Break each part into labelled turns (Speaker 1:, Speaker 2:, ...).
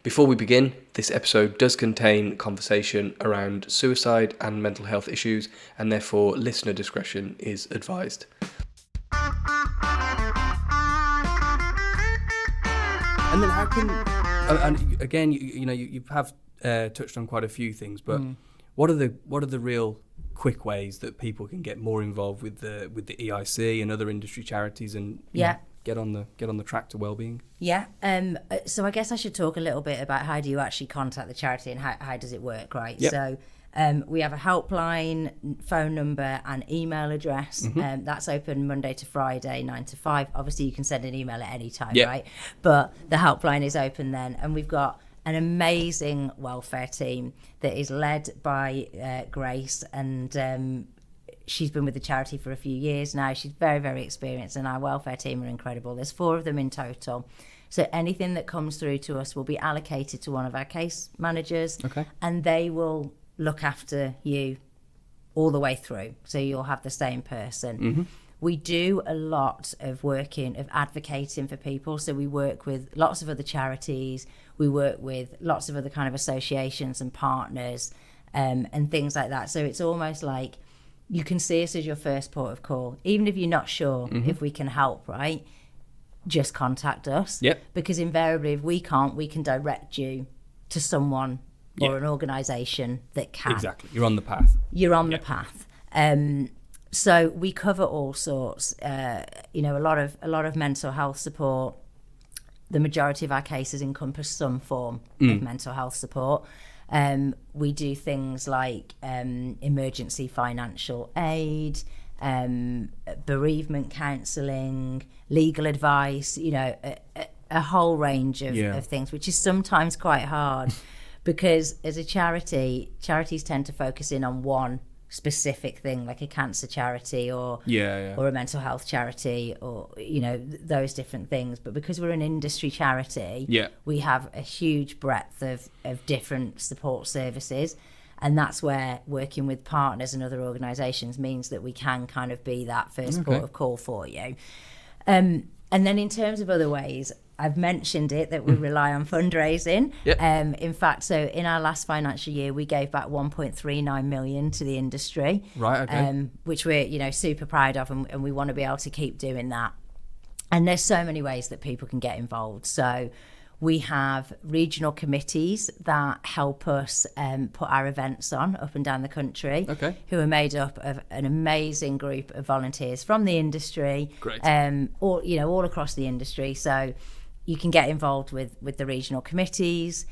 Speaker 1: Before we begin, this episode does contain conversation around suicide and mental health issues, and therefore listener discretion is advised. And then how can, and again, you have touched on quite a few things, but what are the real quick ways that people can get more involved with the EIC and other industry charities and get on the track to wellbeing?
Speaker 2: So I guess I should talk a little bit about how do you actually contact the charity and how does it work, right?
Speaker 1: Yep.
Speaker 2: So we have a helpline, phone number and email address. That's open Monday to Friday, 9 to 5. Obviously you can send an email at any time, right? But the helpline is open then, and we've got an amazing welfare team that is led by Grace, and she's been with the charity for a few years now. She's very, very experienced, and our welfare team are incredible. There's 4 of them in total. So anything that comes through to us will be allocated to one of our case managers, and they will look after you all the way through. So you'll have the same person. We do a lot of advocating for people. So we work with lots of other charities. We work with lots of other kind of associations and partners and things like that. So it's almost like you can see us as your first port of call. Even if you're not sure if we can help, right? Just contact us. Because invariably, if we can't, we can direct you to someone or an organisation that can.
Speaker 1: Exactly. You're on the path.
Speaker 2: The path. So we cover all sorts, a lot of mental health support. The majority of our cases encompass some form of mental health support. We do things like emergency financial aid, bereavement counselling, legal advice, a whole range of things, which is sometimes quite hard because as a charities tend to focus in on one specific thing, like a cancer charity or a mental health charity, or those different things. But because we're an industry charity, we have a huge breadth of different support services, and that's where working with partners and other organisations means that we can kind of be that first port of call for you. And then in terms of other ways, I've mentioned it that we rely on fundraising. In fact, so in our last financial year, we gave back 1.39 million to the industry, which we're super proud of, and we want to be able to keep doing that. And there's so many ways that people can get involved. So we have regional committees that help us put our events on up and down the country, who are made up of an amazing group of volunteers from the industry, all across the industry. So you can get involved with the regional committees.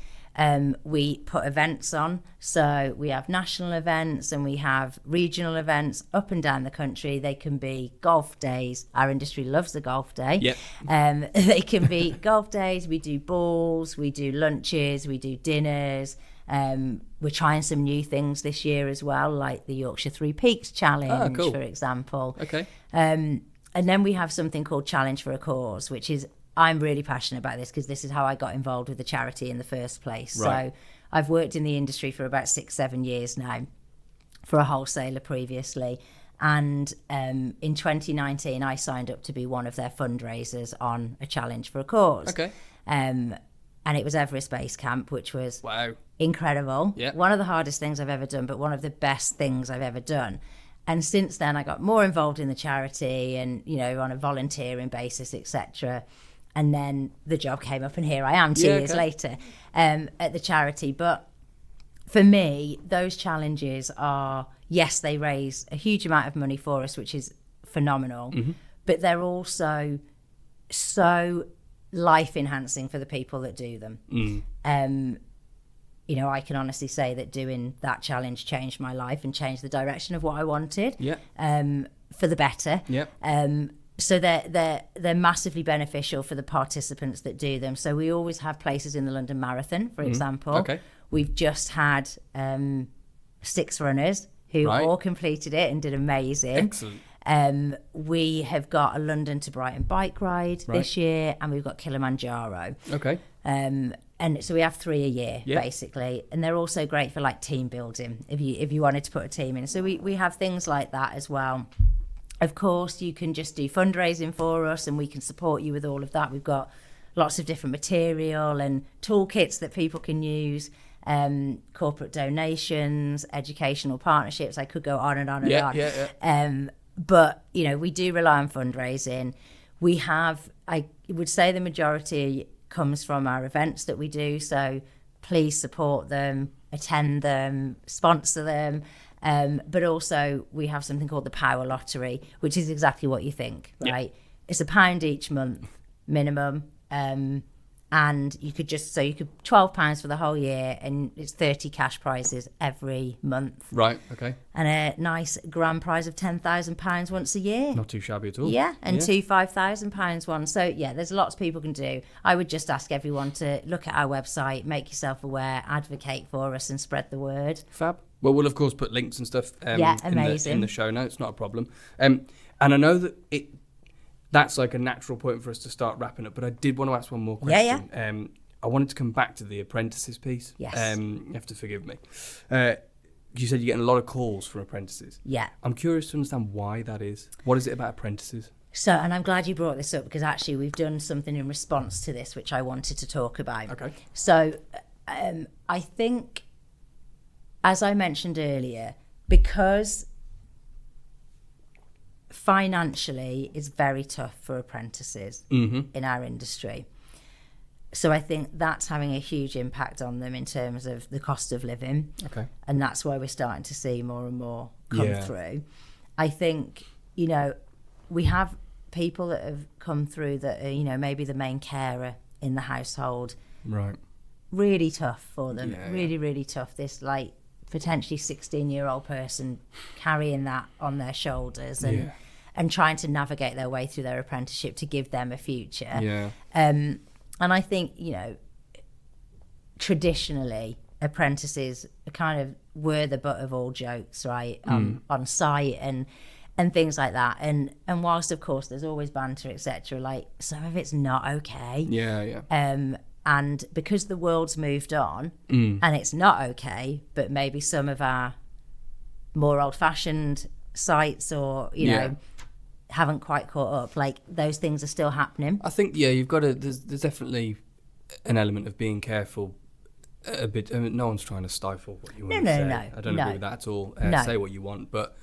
Speaker 2: We put events on, so we have national events and we have regional events up and down the country. They can be golf days. Our industry loves the golf day. They can be golf days. We do balls, we do lunches, we do dinners. We're trying some new things this year as well, like the Yorkshire Three Peaks Challenge, for example. And then we have something called Challenge for a Cause, which is, I'm really passionate about this because this is how I got involved with the charity in the first place. So I've worked in the industry for about 6-7 years now, for a wholesaler previously. And in 2019, I signed up to be one of their fundraisers on a Challenge for a Cause. And it was Everest Base Camp, which was incredible. One of the hardest things I've ever done, but one of the best things I've ever done. And since then, I got more involved in the charity and, on a volunteering basis, etc. And then the job came up and here I am 2 years later at the charity. But for me, those challenges are, yes, they raise a huge amount of money for us, which is phenomenal, but they're also so life enhancing for the people that do them. I can honestly say that doing that challenge changed my life and changed the direction of what I wanted for the better. So they're massively beneficial for the participants that do them. So we always have places in the London Marathon, for example. We've just had 6 runners who all completed it and did amazing.
Speaker 1: Excellent.
Speaker 2: We have got a London to Brighton bike ride this year, and we've got Kilimanjaro. And so we have 3 a year, basically. And they're also great for like team building, if you wanted to put a team in. So we have things like that as well. Of course, you can just do fundraising for us and we can support you with all of that. We've got lots of different material and toolkits that people can use, corporate donations, educational partnerships. I could go on and on and on. But, you know, we do rely on fundraising. We have, I would say the majority comes from our events that we do. So please support them, attend them, sponsor them. But also we have something called the Power Lottery, which is exactly what you think, right? It's £1 each month minimum. And you could £12 for the whole year, and it's 30 cash prizes every month.
Speaker 1: Right, okay.
Speaker 2: And a nice grand prize of £10,000 once a year.
Speaker 1: Not too shabby at all.
Speaker 2: Yeah, and two £5,000 ones. So yeah, there's lots people can do. I would just ask everyone to look at our website, make yourself aware, advocate for us, and spread the word.
Speaker 1: Fab. Well, we'll of course put links and stuff
Speaker 2: amazing.
Speaker 1: in the show notes, not a problem. And I know that that's like a natural point for us to start wrapping up, but I did want to ask one more question.
Speaker 2: Yeah.
Speaker 1: I wanted to come back to the Apprentices piece.
Speaker 2: Yes.
Speaker 1: You have to forgive me. You said you're getting a lot of calls from apprentices.
Speaker 2: Yeah.
Speaker 1: I'm curious to understand why that is. What is it about apprentices?
Speaker 2: So, and I'm glad you brought this up, because actually we've done something in response to this, which I wanted to talk about.
Speaker 1: Okay.
Speaker 2: So, I think, as I mentioned earlier, because financially it's very tough for apprentices in our industry. So I think that's having a huge impact on them in terms of the cost of living.
Speaker 1: Okay.
Speaker 2: And that's why we're starting to see more and more come through. I think, you know, we have people that have come through that are, you know, maybe the main carer in the household.
Speaker 1: Right.
Speaker 2: Really tough for them.
Speaker 1: Yeah,
Speaker 2: really tough. This like potentially 16-year-old person carrying that on their shoulders and trying to navigate their way through their apprenticeship to give them a future.
Speaker 1: Yeah.
Speaker 2: And I think, you know, traditionally apprentices kind of were the butt of all jokes, right? On site and things like that. And whilst of course there's always banter, etc., like some of it's not okay.
Speaker 1: Yeah.
Speaker 2: And because the world's moved on and it's not okay, but maybe some of our more old-fashioned sites or, you know, haven't quite caught up, like those things are still happening.
Speaker 1: I think, you've got to, there's definitely an element of being careful a bit. I mean, no one's trying to stifle what you want to say.
Speaker 2: No.
Speaker 1: I don't agree with that at all.
Speaker 2: No.
Speaker 1: Say what you want, but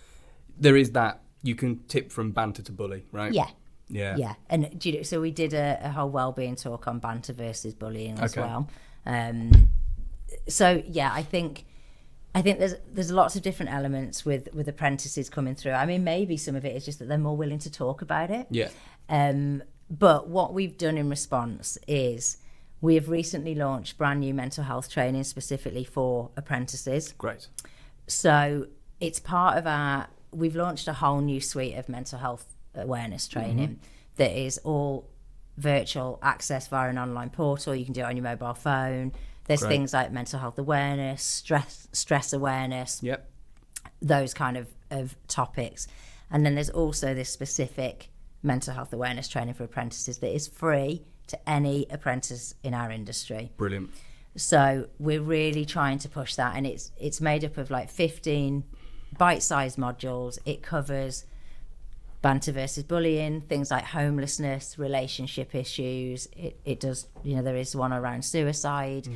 Speaker 1: there is that, you can tip from banter to bully, right? Yeah.
Speaker 2: And so we did a whole wellbeing talk on banter versus bullying as well. So yeah, I think there's lots of different elements with apprentices coming through. I mean, maybe some of it is just that they're more willing to talk about it.
Speaker 1: Yeah.
Speaker 2: But what we've done in response is we have recently launched brand new mental health training specifically for apprentices.
Speaker 1: Great.
Speaker 2: So it's part of we've launched a whole new suite of mental health awareness training that is all virtual access via an online portal. You can do it on your mobile phone. There's things like mental health awareness, stress awareness, those kind of topics. And then there's also this specific mental health awareness training for apprentices that is free to any apprentice in our industry.
Speaker 1: Brilliant.
Speaker 2: So we're really trying to push that, and it's made up of like 15 bite-sized modules. It covers banter versus bullying, things like homelessness, relationship issues. It does, there is one around suicide,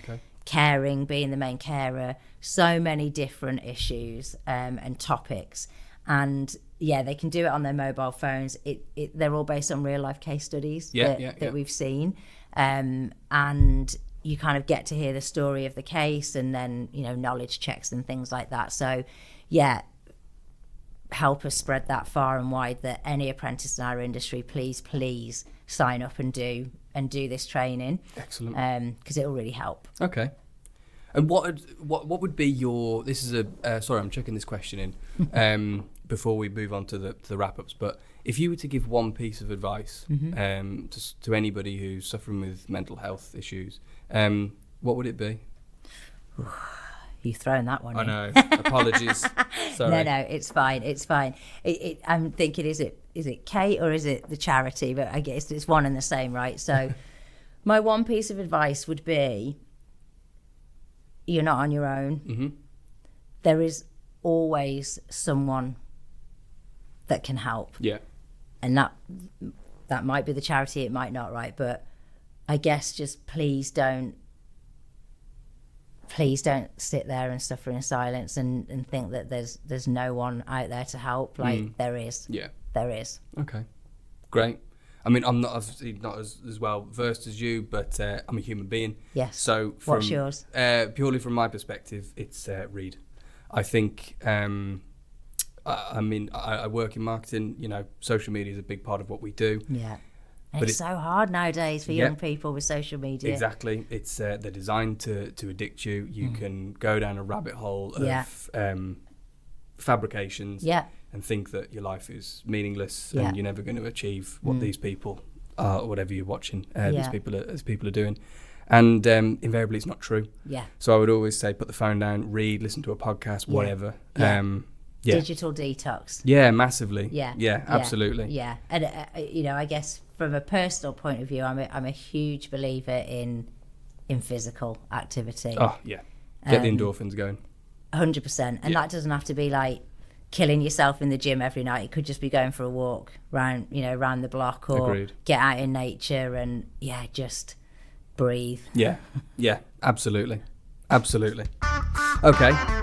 Speaker 2: caring, being the main carer, so many different issues and topics. And they can do it on their mobile phones. They're all based on real life case studies that we've seen. And you kind of get to hear the story of the case, and then, knowledge checks and things like that. So help us spread that far and wide, that any apprentice in our industry, please sign up and do this training.
Speaker 1: Excellent.
Speaker 2: Because it will really help.
Speaker 1: Okay. And what would be your, this is sorry, I'm checking this question in before we move on to the wrap-ups, but if you were to give one piece of advice to anybody who's suffering with mental health issues, what would it be?
Speaker 2: You've thrown that one in.
Speaker 1: I know. Apologies. Sorry.
Speaker 2: No, it's fine. I'm thinking, is it Kate or is it the charity? But I guess it's one and the same, right? So my one piece of advice would be, you're not on your own. There is always someone that can help.
Speaker 1: Yeah.
Speaker 2: And that might be the charity, it might not, right? But I guess just please don't sit there and suffer in silence and think that there's no one out there to help. Like there is.
Speaker 1: Yeah.
Speaker 2: There is.
Speaker 1: Okay. Great. I mean, I'm not obviously not as well versed as you, but I'm a human being.
Speaker 2: Yes.
Speaker 1: So
Speaker 2: what's yours?
Speaker 1: Purely from my perspective, it's read. I think. I mean, I work in marketing. You know, social media is a big part of what we do.
Speaker 2: Yeah. And it's so hard nowadays for young people with social media.
Speaker 1: Exactly. It's they're designed to addict you. You can go down a rabbit hole of fabrications and think that your life is meaningless and you're never going to achieve what these people are, or whatever you're watching these people are doing. And invariably it's not true.
Speaker 2: Yeah.
Speaker 1: So I would always say put the phone down, read, listen to a podcast, whatever.
Speaker 2: Digital detox.
Speaker 1: Yeah, massively.
Speaker 2: Yeah,
Speaker 1: absolutely.
Speaker 2: Yeah, and you know, I guess from a personal point of view, I'm a huge believer in physical activity.
Speaker 1: Oh yeah, get the endorphins going.
Speaker 2: 100%, and that doesn't have to be like killing yourself in the gym every night. It could just be going for a walk round the block, or
Speaker 1: Agreed.
Speaker 2: Get out in nature and just breathe.
Speaker 1: Yeah, absolutely. Okay.